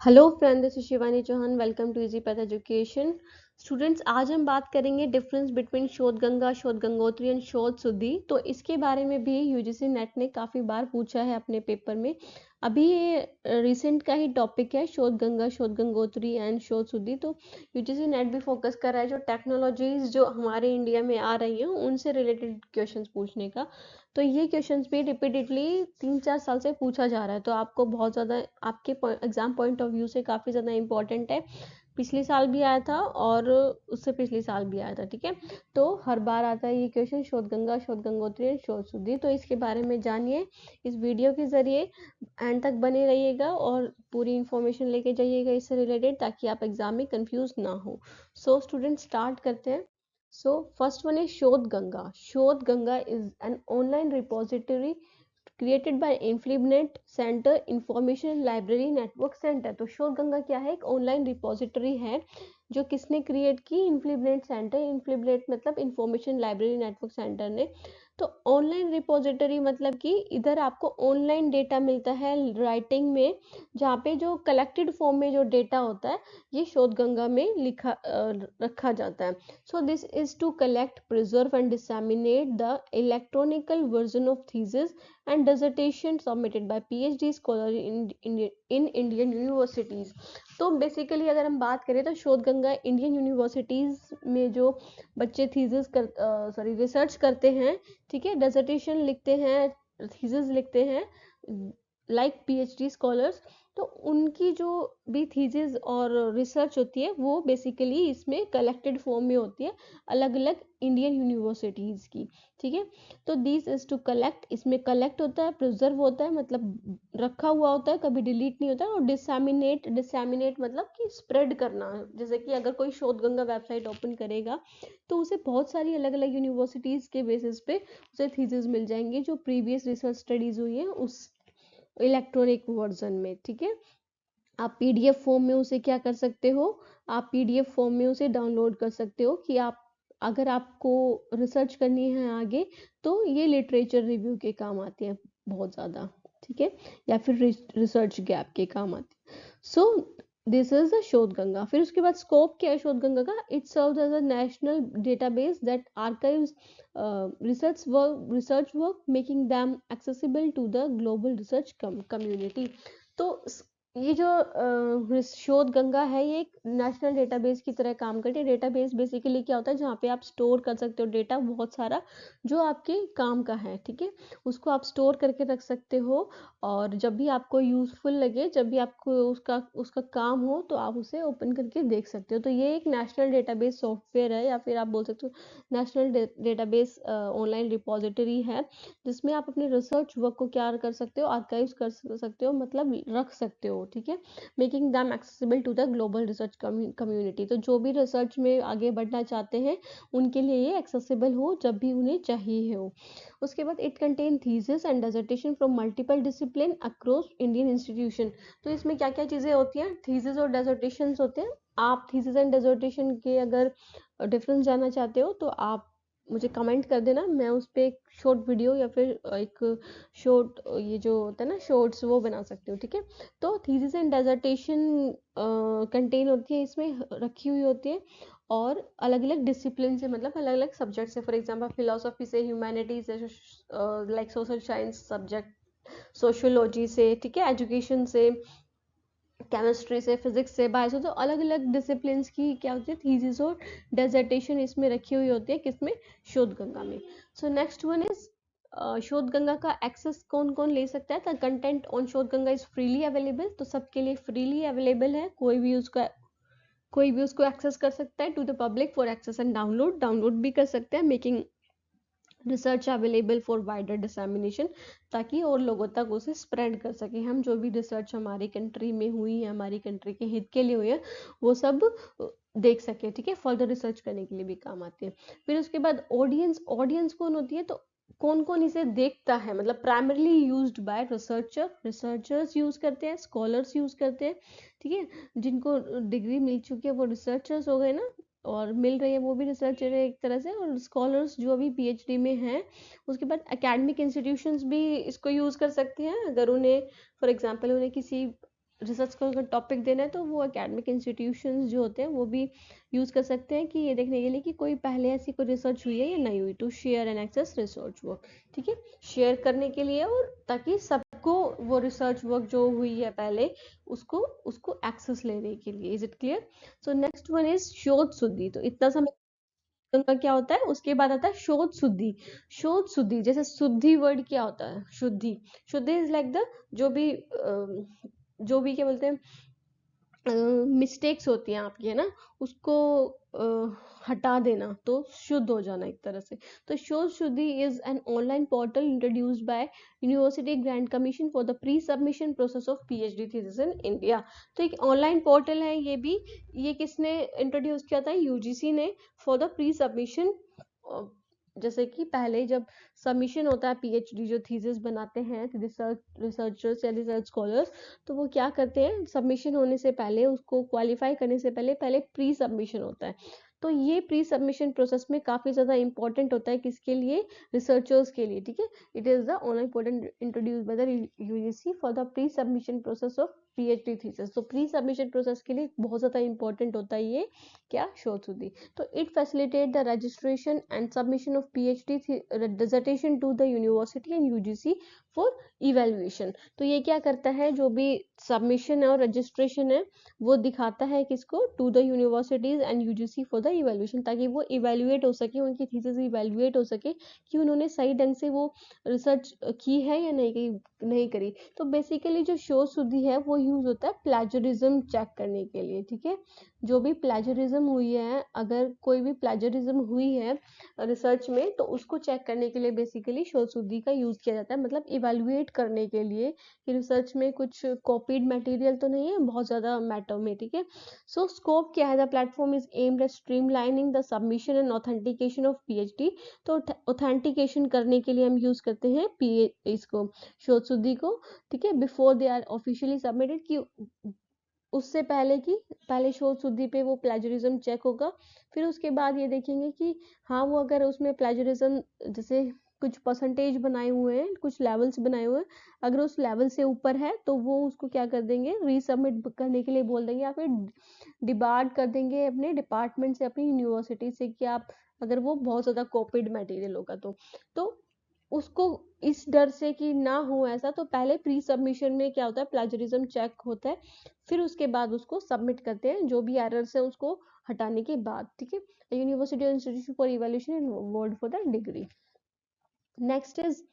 Hello friend, this is Shivani Chauhan. Welcome to easy path education. Students, आज हम बात करेंगे डिफरेंस बिटवीन शोध गंगा, शोध गंगोत्री एंड शोध सुद्धि। तो इसके बारे में भी यूजीसी नेट ने काफ़ी बार पूछा है अपने पेपर में। अभी ये रिसेंट का ही टॉपिक है, शोध गंगा, शोध गंगोत्री एंड शोध सुद्धि। तो यूजीसी नेट भी फोकस कर रहा है जो टेक्नोलॉजीज जो हमारे इंडिया में आ रही हैं उनसे रिलेटेड क्वेश्चंस पूछने का। तो ये क्वेश्चंस भी रिपीटेडली 3-4 साल से पूछा जा रहा है, तो आपको बहुत ज़्यादा आपके एग्जाम पॉइंट ऑफ व्यू से काफ़ी ज़्यादा इंपॉर्टेंट है। पिछले साल भी आया था और उससे पिछले साल भी आया था, ठीक है। तो हर बार आता है ये क्वेश्चन, शोध गंगा, शोध गंगोत्री और शोध शुद्धि। तो इसके बारे में जानिए इस वीडियो के जरिए। एंड तक बने रहिएगा और पूरी इंफॉर्मेशन लेके जाइएगा इससे रिलेटेड, ताकि आप एग्जाम में कंफ्यूज ना हो। सो स्टूडेंट, स्टार्ट करते हैं। So first one is Shodh Ganga. Shodh Ganga is an online repository created by InfluBnet Center Information Library Network Center। तो शोध गंगा क्या है? एक ऑनलाइन रिपोजिटरी है जो किसने क्रिएट की? इन्फ्लिबनेट सेंटर। इन्फ्लिबनेट मतलब इंफॉर्मेशन लाइब्रेरी नेटवर्क सेंटर ने। तो ऑनलाइन रिपोजिटरी मतलब कि इधर आपको ऑनलाइन डेटा मिलता है राइटिंग में, जहाँ पे जो कलेक्टेड फॉर्म में जो डेटा होता है ये शोध गंगा में रखा जाता है। So this is to collect, preserve and disseminate the electronical version of thesis and dissertation submitted by PhD scholar in Indian universities। तो बेसिकली अगर हम बात करें तो शोध गंगा इंडियन यूनिवर्सिटीज में जो बच्चे थीसिस रिसर्च करते हैं, ठीक है, डिसर्टेशन लिखते हैं, थीसिस लिखते हैं, लाइक पीएचडी स्कॉलर्स, तो उनकी जो भी थीसिस और रिसर्च होती है वो बेसिकली इसमें कलेक्टेड फॉर्म में होती है, अलग अलग इंडियन यूनिवर्सिटीज़ की, ठीक है। तो दिस इज टू कलेक्ट, इसमें कलेक्ट होता है, प्रिजर्व होता है मतलब रखा हुआ होता है, कभी डिलीट नहीं होता है, और डिसैमिनेट, डिसैमिनेट मतलब कि स्प्रेड करना। जैसे कि अगर कोई शोध गंगा वेबसाइट ओपन करेगा तो उसे बहुत सारी अलग अलग यूनिवर्सिटीज़ के बेसिस पे उसे थीसिस मिल जाएंगे जो प्रीवियस रिसर्च स्टडीज हुई है उस इलेक्ट्रॉनिक वर्जन में, ठीक है। आप पीडीएफ फॉर्म में उसे क्या कर सकते हो? आप पीडीएफ फॉर्म में उसे डाउनलोड कर सकते हो कि आप अगर आपको रिसर्च करनी है आगे तो ये लिटरेचर रिव्यू के काम आती है बहुत ज़्यादा, ठीक है, या फिर रिसर्च गैप के काम आती है। सो दिस इज द शोध गंगा। फिर उसके बाद स्कोप क्या है शोध गंगा का? It serves as a national database that archives research work, making them accessible to the global research community। तो ये जो शोध गंगा है ये एक नेशनल डेटाबेस की तरह काम करती है। डेटाबेस बेसिकली क्या होता है? जहाँ पे आप स्टोर कर सकते हो डेटा बहुत सारा जो आपके काम का है, ठीक है, उसको आप स्टोर करके रख सकते हो, और जब भी आपको यूजफुल लगे, जब भी आपको उसका उसका काम हो तो आप उसे ओपन करके देख सकते हो। तो ये एक नेशनल डेटाबेस सॉफ्टवेयर है, या फिर आप बोल सकते हो नेशनल डेटाबेस ऑनलाइन रिपोजिटरी है, जिसमें आप अपने रिसर्च वर्क को क्या कर सकते हो? आर्काइव्स कर सकते हो, मतलब रख सकते हो, ठीक है। Making them accessible to the global research community. तो जो भी रिसर्च में आगे बढ़ना चाहते हैं उनके लिए ये एक्सेसिबल हो जब भी उन्हें चाहिए हो। उसके बाद it contain thesis and dissertation from multiple discipline across Indian institution. तो इसमें क्या क्या चीज़ें होती हैं? थीसिस और डिसर्टेशन होते हैं। आप थीसिस एंड डिसर्टेशन के अगर डिफरेंस जानना चाहते हो तो आप मुझे कमेंट कर देना, मैं उस पर एक शॉर्ट वीडियो या फिर एक शॉर्ट ये जो होता है ना शॉर्ट्स, वो बना सकती हूँ, ठीक है। तो थीसिस एंड डिसर्टेशन कंटेन होती है, इसमें रखी हुई होती है, और अलग अलग डिसिप्लिन से, मतलब अलग अलग सब्जेक्ट से, फॉर एग्जांपल फिलोसफी से, ह्यूमैनिटीज से, like social science subject, sociology से, ठीक है, एजुकेशन से, केमिस्ट्री से, फिजिक्स से, बायो से, तो अलग अलग डिसिप्लिन की क्या होती है? थीसिस और डेजर्टेशन इसमें रखी हुई होती है, किसमें? शोध गंगा में। सो नेक्स्ट वन इज शोध गंगा का एक्सेस कौन कौन ले सकता है? द कंटेंट ऑन शोध गंगा इज फ्रीली अवेलेबल। तो सबके लिए फ्रीली अवेलेबल है, कोई भी उसको एक्सेस कर सकता है। To the public for access and download भी कर सकते हैं। Making research available for wider dissemination, ताकि और लोगों तक उसे स्प्रेड कर सके। हम जो भी रिसर्च हमारी कंट्री में हुई है, हमारी कंट्री के हित के लिए हुई है, वो सब देख सके, ठीक है, फर्दर रिसर्च करने के लिए भी काम आते हैं। फिर उसके बाद ऑडियंस, ऑडियंस कौन होती है? तो कौन कौन इसे देखता है? मतलब primarily used by researchers use करते हैं, स्कॉलर्स यूज करते हैं, ठीक है, जिनको डिग्री मिल चुकी है वो रिसर्चर्स हो गए ना, और मिल रही है वो भी रिसर्चर है एक तरह से, और स्कॉलर्स जो अभी पीएचडी में हैं। उसके बाद एकेडमिक इंस्टीट्यूशंस भी इसको यूज़ कर सकते हैं, अगर उन्हें फॉर एग्जांपल उन्हें किसी रिसर्च का अगर टॉपिक देना है तो वो एकेडमिक इंस्टीट्यूशंस जो होते हैं वो भी यूज़ कर सकते हैं कि ये देखने के लिए कि कोई पहले ऐसी कोई रिसर्च हुई है या नहीं हुई, to share and access research work. ठीक है, शेयर करने के लिए और ताकि सबको वो रिसर्च वर्क जो हुई है पहले उसको उसको एक्सेस लेने के लिए। Is it clear? So next one is शोध शुद्धि। तो इतना समझ का क्या होता है, उसके बाद आता है शोध शुद्धि। शोध शुद्धि जैसे शुद्धि वर्ड क्या होता है, शुद्धि, शुद्धि इज लाइक द जो भी जो भी क्या बोलते हैं मिस्टेक्स होती हैं आपकी, है ना, उसको हटा देना, तो शुद्ध हो जाना एक तरह से। तो शोध शुद्धि is an online portal introduced by university grant commission for the pre submission process of PhD thesis in India. तो एक ऑनलाइन पोर्टल है ये भी, ये किसने इंट्रोड्यूस किया था, यूजीसी ने, फॉर द प्री सबमिशन। जैसे कि पहले जब सबमिशन होता है पीएचडी जो थीसिस बनाते हैं रिसर्चर्स या रिसर्च स्कॉलर्स, तो वो क्या करते हैं, सबमिशन होने से पहले, उसको क्वालिफाई करने से पहले पहले प्री सबमिशन होता है। तो ये प्री सबमिशन प्रोसेस में काफी ज्यादा इंपॉर्टेंट होता है, किसके लिए, रिसर्चर्स के लिए। ठीक है, it is the online portal introduce by the UGC for the pre submission process of PhD thesis. तो प्री सबमिशन प्रोसेस के लिए बहुत ज्यादा इंपॉर्टेंट होता है ये क्या, शोध शुद्धि। तो it facilitate the registration and submission of PhD dissertation to the university and UGC for evaluation। तो ये क्या करता है, जो भी सबमिशन है और रजिस्ट्रेशन है वो दिखाता है किसको, to the universities and UGC for the evaluation, ताकि वो इवेल्युएट हो सके, उनकी थीसिस इवेल्युएट हो सके कि उन्होंने सही ढंग से वो रिसर्च की है या नहीं करी। तो बेसिकली जो शोध शुद्धि है वो यूज होता है प्लेजरिज्म चेक करने के लिए। ठीक है, जो भी प्लेजरिज्म हुई है, अगर कोई भी प्लेजरिज्म हुई है रिसर्च में, तो उसको चेक करने के लिए बेसिकली शोध शुद्धि का यूज किया जाता है, मतलब इवेलुएट करने के लिए कि रिसर्च में कुछ कॉपीड मटेरियल तो नहीं है बहुत ज्यादा मैटर में। ठीक है, सो स्कोप क्या है, the platform is aimed at streamlining the submission and authentication of PhD. तो ऑथेंटिकेशन करने के लिए हम यूज करते हैं इसको, शोध शुद्धि को। ठीक है, before they are officially submitted, कि उससे पहले की पहले शोध शुद्धि पे वो प्लेजरिज्म चेक होगा। फिर उसके बाद ये देखेंगे कि हाँ वो अगर उसमें प्लेजरिज्म जैसे कुछ परसेंटेज बनाए हुए हैं, कुछ लेवल्स बनाए हुए हैं, अगर उस लेवल से ऊपर है तो वो उसको क्या कर देंगे, रीसबमिट करने के लिए बोल देंगे, या फिर डिबार्ट कर देंगे अपने डिपार्टमेंट से, अपनी यूनिवर्सिटी से, कि आप अगर वो बहुत ज्यादा कॉपीड मटेरियल होगा तो उसको इस डर से कि ना हो ऐसा, तो पहले प्री सबमिशन में क्या होता है, प्लेजरिज्म चेक होता है, फिर उसके बाद उसको सबमिट करते हैं, जो भी एरर्स है उसको हटाने के बाद। ठीक है, university institution for evaluation and award for the degree. Next is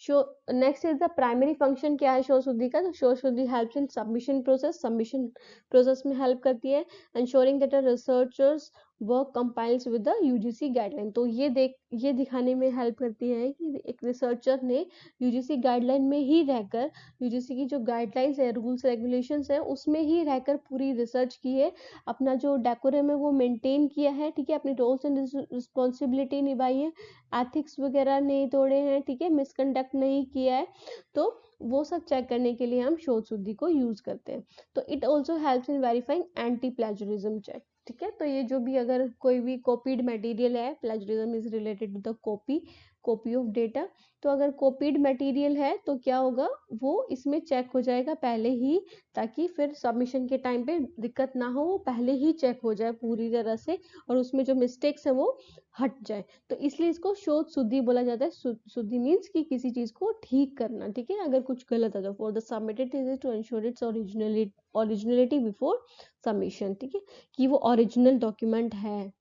show next is the primary function क्या है शोध शुद्धि का, तो शोध शुद्धि helps in submission process, submission process में हेल्प करती है, ensuring that a researchers work compiles with the UGC guideline. तो ये दिखाने में हेल्प करती है कि एक रिसर्चर ने यूजीसी गाइडलाइन में ही रहकर, यूजीसी की जो गाइडलाइंस है, रूल्स रेगुलेशंस है, उसमें ही रहकर पूरी रिसर्च की है, अपना जो डेकोरम है वो मेंटेन किया है। ठीक है, अपनी रोल्स एंड रिस्पॉन्सिबिलिटी निभाई है, एथिक्स वगैरह नहीं तोड़े हैं, ठीक है, मिसकंडक्ट नहीं किया है। तो वो सब चेक करने के लिए हम शोध शुद्धि को यूज करते हैं। तो it also helps in verifying anti plagiarism check. ठीक है, तो ये जो भी अगर कोई भी कॉपीड मटेरियल है, plagiarism is related to the copy of data, तो अगर कॉपीड मटेरियल है तो क्या होगा, वो इसमें चेक हो जाएगा पहले ही, ताकि फिर सबमिशन के टाइम पे दिक्कत ना हो, वो पहले ही चेक हो जाए पूरी तरह से, और उसमें जो मिस्टेक्स है वो हट जाए। तो इसलिए इसको शोध शुद्धि बोला जाता है। शुद्धि मीन्स कि किसी चीज को ठीक करना। ठीक है, अगर कुछ गलत है तो for the submitted thesis to ensure its originality before submission. ठीक है, कि वो ओरिजिनल डॉक्यूमेंट है।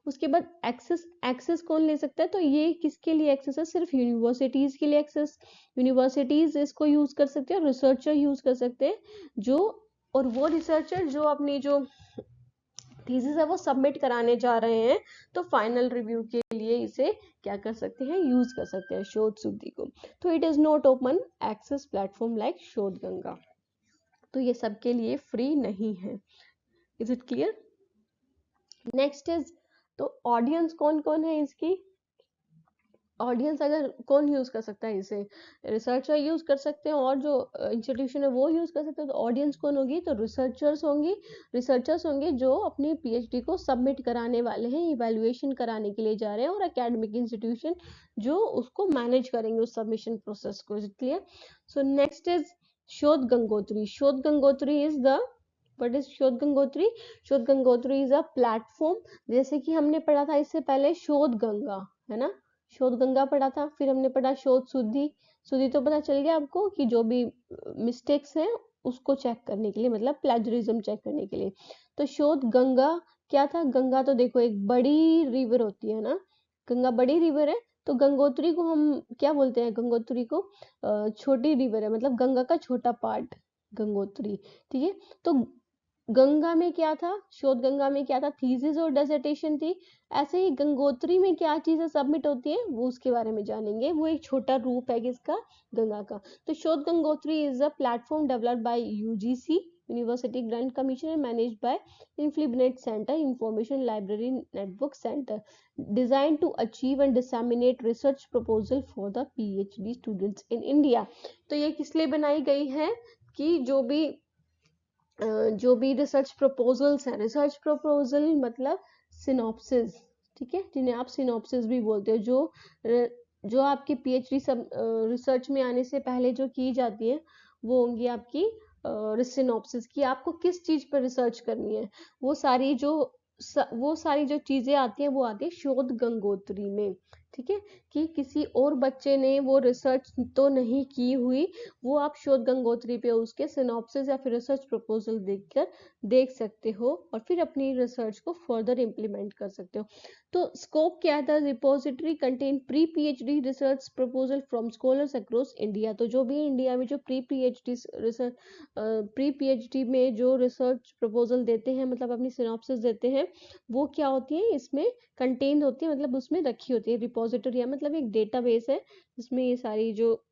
उसके बाद एक्सेस कौन ले सकता है, तो ये किसके लिए एक्सेस है, सिर्फ यूनिवर्सिटीज के लिए एक्सेस। यूनिवर्सिटीज इसको यूज कर सकते हैं और रिसर्चर यूज कर सकते हैं, जो और वो रिसर्चर जो अपनी जो थीसिस है वो सबमिट कराने जा रहे हैं, तो फाइनल रिव्यू के लिए इसे क्या कर सकते हैं, यूज कर सकते हैं शोध शुद्धि को। तो it is not open access platform like Shodhganga. तो ये सबके लिए फ्री नहीं है। Is it clear? Next is, तो ऑडियंस कौन कौन है इसकी, ऑडियंस अगर कौन यूज कर सकता है इसे, रिसर्चर यूज कर सकते हैं, और जो इंस्टीट्यूशन है वो यूज कर सकते हैं। तो ऑडियंस कौन होगी, तो रिसर्चर्स होंगे जो अपनी पीएचडी को सबमिट कराने वाले हैं, इवैल्यूएशन कराने के लिए जा रहे हैं, और एकेडमिक इंस्टीट्यूशन जो उसको मैनेज करेंगे उस सबमिशन प्रोसेस को। क्लियर? सो नेक्स्ट इज शोध गंगोत्री, शोध Gangotri is the, what is शोध गंगोत्री? शोध गंगोत्री इज अ प्लेटफॉर्म, जैसे कि हमने पढ़ा था इससे पहले शोध गंगा, है ना, शोध गंगा पढ़ा था, फिर हमने पढ़ा शोध शुद्धि। शुद्धि तो पता चल गया आपको कि जो भी मिस्टेक्स हैं उसको चेक करने के लिए, मतलब प्लेजरिज्म चेक करने के लिए। तो शोध गंगा क्या था? गंगा तो देखो एक बड़ी रिवर होती है ना, गंगा बड़ी रिवर है, तो गंगोत्री को हम क्या बोलते हैं? गंगोत्री को छोटी रिवर है, मतलब गंगा का छोटा पार्ट गंगोत्री, ठीक है। तो गंगा में क्या था? शोध गंगा में क्या था? थीसिस और डिसर्टेशन थी। ऐसे ही गंगोत्री में क्या चीजें सबमिट होती है वो उसके बारे में जानेंगे, वो एक छोटा रूप है किसका? गंगा का। तो Shodh Gangotri is a platform developed by UGC, university grant commission, and managed by INFLIBNET centre, information library network centre, designed to achieve and disseminate research proposal for the PhD students in India। तो ये किस लिए बनाई गई है? कि जो भी रिसर्च प्रपोजल्स हैं, रिसर्च प्रपोजल मतलब सिनॉप्सिस, ठीक है, जिन्हें आप सिनॉप्सिस भी बोलते हो, जो आपकी पीएचडी सब रिसर्च में आने से पहले जो की जाती है वो होंगी आपकी सिनॉप्सिस, कि आपको किस चीज पर रिसर्च करनी है। वो सारी जो चीजें आती हैं वो आती है शोध गंगोत्री में, ठीक है, कि किसी और बच्चे ने वो रिसर्च तो नहीं की हुई, वो आप शोध गंगोत्री पे उसके सिनॉप्सिस या फिर रिसर्च प्रपोजल देखकर देख सकते हो और फिर अपनी रिसर्च को फर्दर इम्प्लीमेंट कर सकते हो। तो स्कोप क्या था? Repository contain pre PhD research proposal from scholars across India. तो जो भी इंडिया में जो प्री पीएचडी में जो रिसर्च प्रपोजल देते हैं, मतलब अपनी सिनॉप्सिस देते हैं, वो क्या होती है? इसमें कंटेन होती है, मतलब उसमें रखी होती है। रिपोजिटरी है मतलब एक डेटाबेस है जिसमें ये सारी जो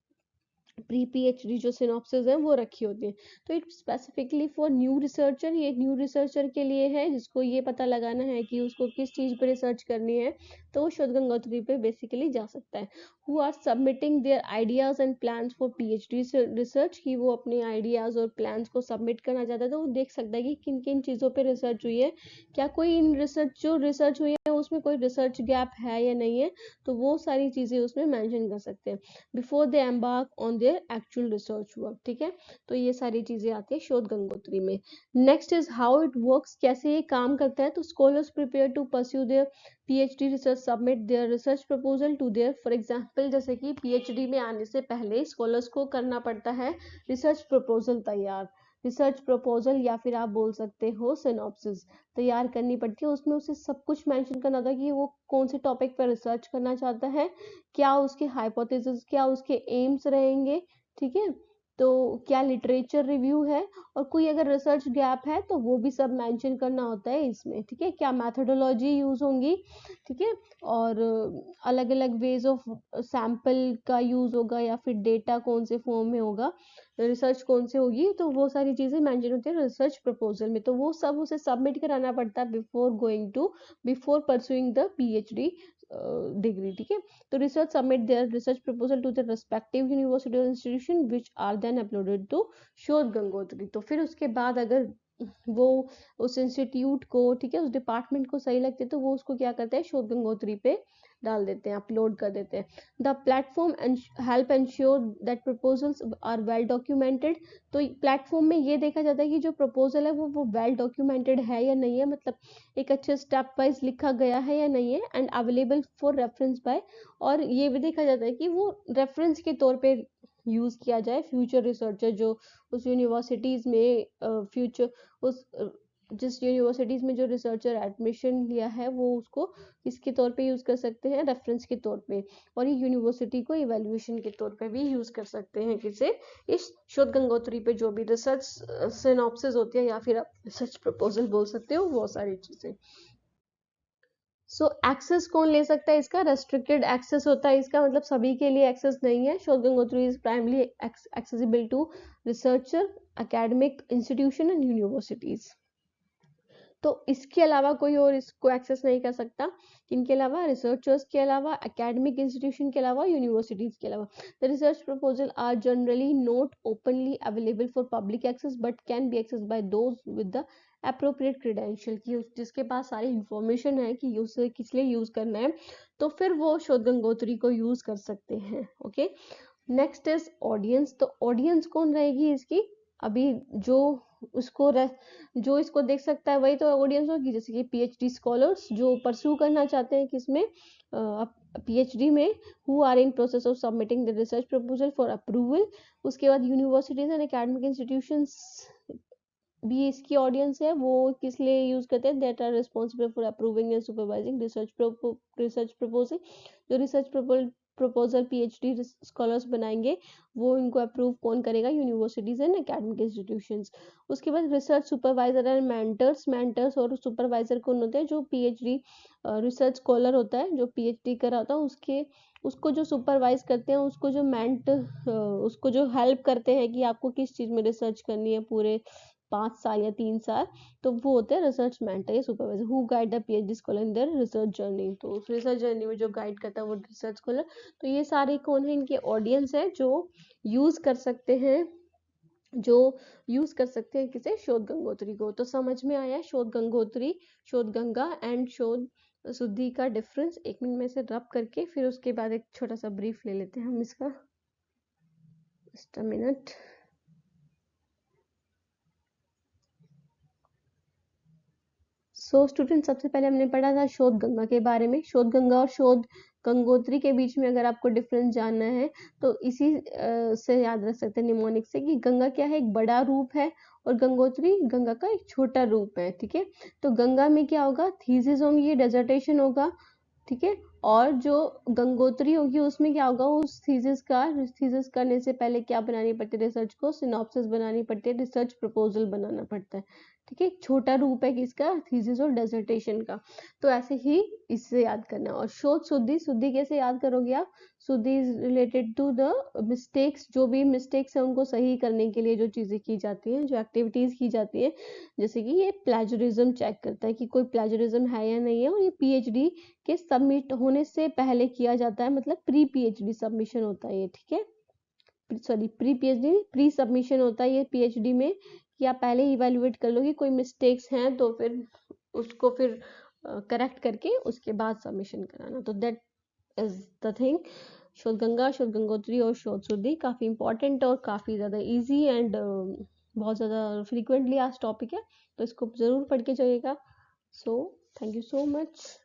प्री पीएचडी जो सिनॉप्सिस है वो रखी होती है। तो it specifically for new researcher, ये न्यू रिसर्चर के लिए है जिसको ये पता लगाना है कि उसको किस चीज पे रिसर्च करनी है, तो वो शोध गंगोत्री पे बेसिकली जा सकता है। Who are submitting their ideas and plans for PhD research, की वो अपने आइडियाज और प्लान्स को सबमिट करना चाहता है, तो वो देख सकता है कि किन किन चीजों पे रिसर्च हुई है, क्या कोई इन रिसर्च हुई है उसमें कोई रिसर्च गैप है या नहीं है, तो वो सारी चीजें उसमें मेंशन कर सकते हैं before they embark on their actual research work, ठीक है। तो ये सारी चीजें आती है शोध गंगोत्री में। Next is how it works, कैसे ये काम करता है। तो scholars prepare to pursue their PhD research submit their research proposal to their, for example जैसे कि पीएचडी में आने से पहले स्कॉलर्स को करना पड़ता है रिसर्च प्रपोजल तैयार, रिसर्च प्रपोजल या फिर आप बोल सकते हो सिनॉप्सिस तैयार करनी पड़ती है। उसमें उसे सब कुछ मेंशन करना था कि वो कौन से टॉपिक पर रिसर्च करना चाहता है, क्या उसके हाइपोथेसिस, क्या उसके एम्स रहेंगे, ठीक है, तो क्या लिटरेचर रिव्यू है, और कोई अगर रिसर्च गैप है तो वो भी सब मेंशन करना होता है इसमें, ठीक है, क्या मेथोडोलॉजी यूज होंगी, ठीक है, और अलग अलग वेज ऑफ सैंपल का यूज होगा या फिर डेटा कौन से फॉर्म में होगा, रिसर्च कौन से होगी, तो वो सारी चीजें मेंशन होती है रिसर्च प्रपोजल में। तो वो सब उसे सबमिट कराना पड़ता है before pursuing the PhD degree, ठीक है। तो research submit their research proposal to the respective university or institution which are then uploaded to शोध गंगोत्री। तो फिर उसके बाद अगर वो उस इंस्टीट्यूट को, ठीक है, उस डिपार्टमेंट को सही लगते तो वो उसको क्या करते हैं, शोध गंगोत्री पे डाल देते हैं, अपलोड कर देते हैं। The platform help ensure that proposals are well documented. तो प्लेटफॉर्म में ये देखा जाता है कि जो प्रपोजल है वो वेल डॉक्यूमेंटेड है या नहीं है, मतलब एक अच्छे स्टेप वाइज लिखा गया है या नहीं है, and available for reference by, और ये भी देखा जाता है कि वो रेफरेंस के तौर पे यूज किया जाए फ्यूचर रिसर्चर जो उस यूनिवर्सिटीज में फ्यूचर उस जिस यूनिवर्सिटीज में जो रिसर्चर एडमिशन लिया है वो उसको किसके तौर पे यूज कर सकते हैं, रेफरेंस के तौर पे, और ये यूनिवर्सिटी को इवैल्यूएशन के तौर पे भी यूज कर सकते हैं किसे, इस शोध गंगोत्री पे जो भी रिसर्च सिनॉप्सिस होती है या फिर आप रिसर्च प्रपोजल बोल सकते हो, वो सारी चीजें। सो एक्सेस कौन ले सकता है इसका? रेस्ट्रिक्टेड एक्सेस होता है इसका, मतलब सभी के लिए एक्सेस नहीं है। शोध Gangotri is primarily accessible to researcher, academic institution and universities. तो इसके अलावा कोई और इसको एक्सेस नहीं कर सकता, किनके अलावा? रिसर्चर्स के अलावा, एकेडमिक इंस्टीट्यूशन के अलावा, यूनिवर्सिटीज के अलावा। The research proposal are generally not openly available for public access but can be access by those with the appropriate credential, की जिसके पास सारी इंफॉर्मेशन है कि उसे किस लिए यूज करना है, तो फिर वो शोध गंगोत्री को यूज कर सकते हैं। Okay, next is audience. तो ऑडियंस कौन रहेगी इसकी? अभी जो जो इसको देख सकता है वही तो ऑडियंस होगी, जैसे कि पीएचडी स्कॉलर्स जो परस्यू करना चाहते हैं किसमें, पीएचडी में, who are in process of submitting the research proposal for approval. उसके बाद यूनिवर्सिटीज एंड एकेडमिक इंस्टीट्यूशंस भी इसकी ऑडियंस है। वो किस लिए यूज करते हैं? That are responsible for approving and supervising research proposal. जो रिसर्च प्रपोजल पीएचडी स्कॉलर्स बनाएंगे वो इनको अप्रूव कौन करेगा? Universities and academic institutions. उसके बाद रिसर्च सुपरवाइजर एंड मेंटर्स और सुपरवाइजर कौन होते हैं? जो पीएचडी रिसर्च स्कॉलर होता है, जो पीएचडी कर रहा होता है, उसको जो सुपरवाइज करते हैं, उसको जो हेल्प करते हैं कि आपको किस चीज में रिसर्च करनी है पूरे 5 साल या 3 साल, तो वो होते हैं रिसर्च मेंटर या supervisor. Who guide the PhD scholar in their research journey. तो उस रिसर्च जर्नी में जो गाइड करता है वो रिसर्च स्कॉलर। तो ये सारे कौन है? इनके ऑडियंस है जो यूज कर सकते हैं किसे? शोध गंगोत्री को। तो समझ में आया शोध गंगोत्री, शोध गंगा एंड शोध शुद्धि का डिफरेंस। 1 मिनट में से रब करके फिर उसके बाद एक छोटा सा ब्रीफ ले लेते हैं हम इसका। Just a minute. स्टूडेंट, सबसे पहले हमने पढ़ा था शोध गंगा के बारे में। शोध गंगा और शोध गंगोत्री के बीच में अगर आपको डिफरेंस जानना है तो इसी से याद रख सकते हैं निमोनिक से, कि गंगा क्या है? एक बड़ा रूप है और गंगोत्री गंगा का एक छोटा रूप है। ठीक है, तो गंगा में क्या होगा? थीसिस होंगी, ये डेजर्टेशन होगा। ठीक है, और जो गंगोत्री होगी उसमें क्या होगा? उस थीसिस करने से पहले क्या बनानी पड़ती है? रिसर्च को सिनॉप्सिस बनानी पड़ती है, रिसर्च प्रपोजल बनाना पड़ता है। ठीक है, छोटा रूप है किसका? थीसिस और डेजर्टेशन का। तो ऐसे ही इससे याद करना है। और शोध शुद्धि कैसे याद करोगे आप? Shuddhi is related to the mistakes. जो भी मिस्टेक्स है उनको सही करने के लिए जो चीजें की जाती हैं, जो एक्टिविटीज की जाती है, जैसे कि ये प्लेजरिज्म चेक करता है कि कोई प्लेजरिज्म है या नहीं है। और ये पीएचडी के सबमिट होने से पहले किया जाता है, मतलब प्री पीएचडी सबमिशन होता है ये। ठीक है, सॉरी, प्री सबमिशन होता है ये पीएचडी में, कि आप पहले इवेल्युएट कर लो कि कोई मिस्टेक्स हैं तो फिर उसको फिर करेक्ट करके उसके बाद सबमिशन कराना। तो दैट इज द थिंग। शोध गंगा, शोध गंगोत्री और शोध शुद्धि काफी इंपॉर्टेंट और काफी ज्यादा इजी एंड बहुत ज्यादा फ्रीक्वेंटली आज टॉपिक है, तो इसको जरूर पढ़ के जाइएगा। So thank you so much.